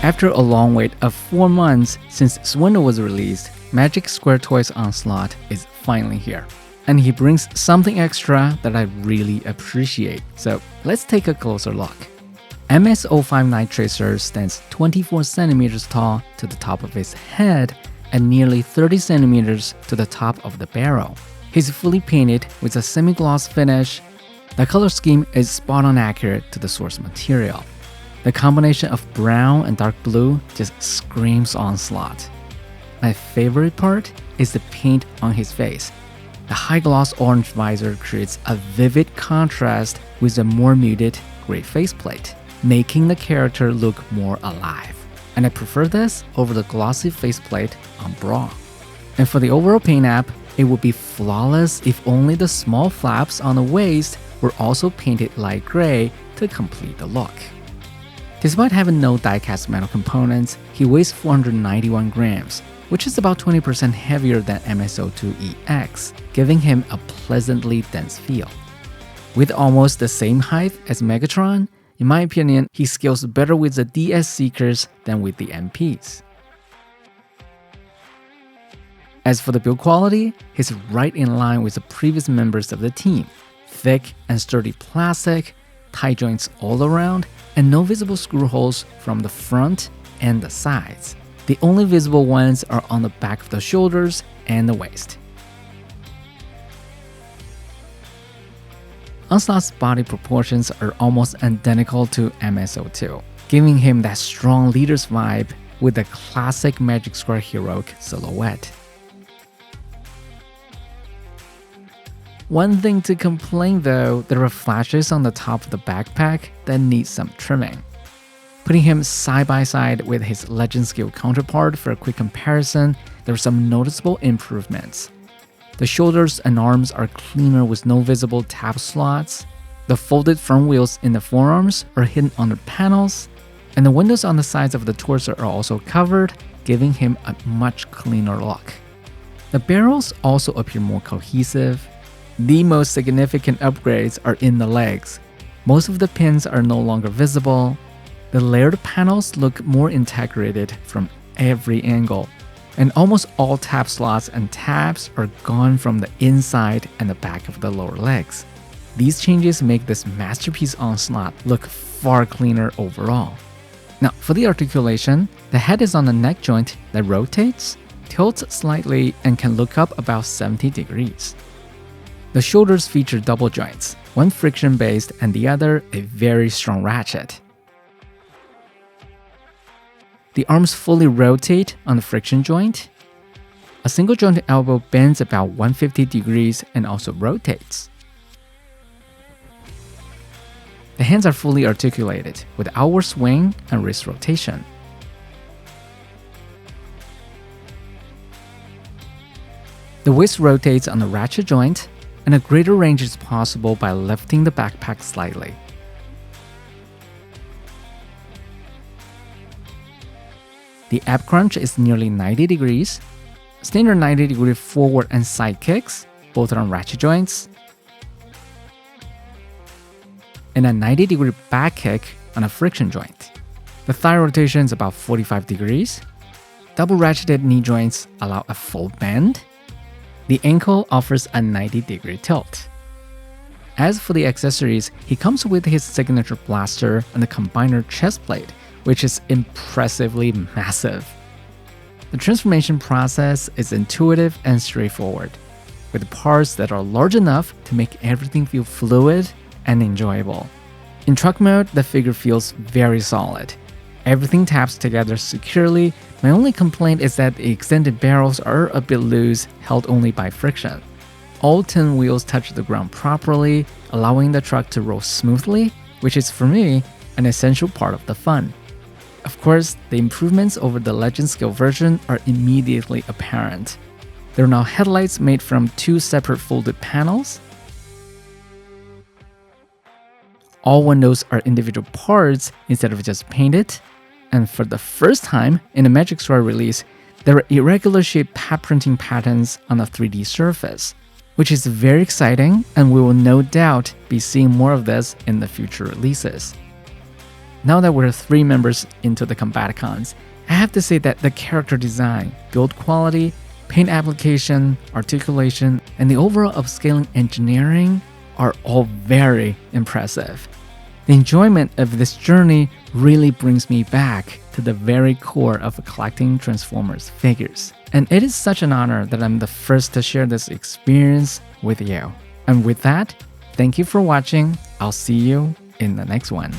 After a long wait of 4 months since this window was released, Magic Square Toys Onslaught is finally here. And he brings something extra that I really appreciate. So let's take a closer look. MS-05 Night Tracer stands 24 centimeters tall to the top of his head and nearly 30 centimeters to the top of the barrel. He's fully painted with a semi-gloss finish. The color scheme is spot on accurate to the source material. The combination of brown and dark blue just screams Onslaught. My favorite part is the paint on his face. The high gloss orange visor creates a vivid contrast with a more muted gray faceplate, making the character look more alive. And I prefer this over the glossy faceplate on Brawl. And for the overall paint app, it would be flawless if only the small flaps on the waist were also painted light gray to complete the look. Despite having no die-cast metal components, he weighs 491 grams, which is about 20% heavier than MS-02EX, giving him a pleasantly dense feel. With almost the same height as Megatron, in my opinion, he scales better with the DS Seekers than with the MPs. As for the build quality, he's right in line with the previous members of the team. Thick and sturdy plastic, tight joints all around, and no visible screw holes from the front and the sides. The only visible ones are on the back of the shoulders and the waist. Onslaught's body proportions are almost identical to MS-02, giving him that strong leader's vibe with the classic Magic Square heroic silhouette. One thing to complain though, there are flashes on the top of the backpack that need some trimming. Putting him side by side with his Legend Scale counterpart for a quick comparison, there are some noticeable improvements. The shoulders and arms are cleaner with no visible tab slots. The folded front wheels in the forearms are hidden under panels, and the windows on the sides of the torso are also covered, giving him a much cleaner look. The barrels also appear more cohesive. The most significant upgrades are in the legs. Most of the pins are no longer visible. The layered panels look more integrated from every angle, and almost all tab slots and tabs are gone from the inside and the back of the lower legs. These changes make this masterpiece Onslaught look far cleaner overall. Now, for the articulation, the head is on a neck joint that rotates, tilts slightly, and can look up about 70 degrees. The shoulders feature double joints, one friction-based and the other a very strong ratchet. The arms fully rotate on the friction joint. A single joint elbow bends about 150 degrees and also rotates. The hands are fully articulated with outward swing and wrist rotation. The waist rotates on the ratchet joint, and a greater range is possible by lifting the backpack slightly. The ab crunch is nearly 90 degrees, standard 90-degree forward and side kicks, both are on ratchet joints, and a 90-degree back kick on a friction joint. The thigh rotation is about 45 degrees. Double ratcheted knee joints allow a full bend. The ankle offers a 90-degree tilt. As for the accessories, he comes with his signature blaster and the combiner chest plate, which is impressively massive. The transformation process is intuitive and straightforward, with parts that are large enough to make everything feel fluid and enjoyable. In truck mode, the figure feels very solid. Everything taps together securely. My only complaint is that the extended barrels are a bit loose, held only by friction. All 10 wheels touch the ground properly, allowing the truck to roll smoothly, which is, for me, an essential part of the fun. Of course, the improvements over the Legend Scale version are immediately apparent. There are now headlights made from 2 separate folded panels. All windows are individual parts instead of just painted. And for the first time in a Magic Square release, there are irregular shaped pad printing patterns on a 3D surface, which is very exciting, and we will no doubt be seeing more of this in the future releases. Now that we're 3 members into the Combaticons, I have to say that the character design, build quality, paint application, articulation, and the overall upscaling engineering are all very impressive. The enjoyment of this journey really brings me back to the very core of collecting Transformers figures. And it is such an honor that I'm the first to share this experience with you. And with that, thank you for watching. I'll see you in the next one.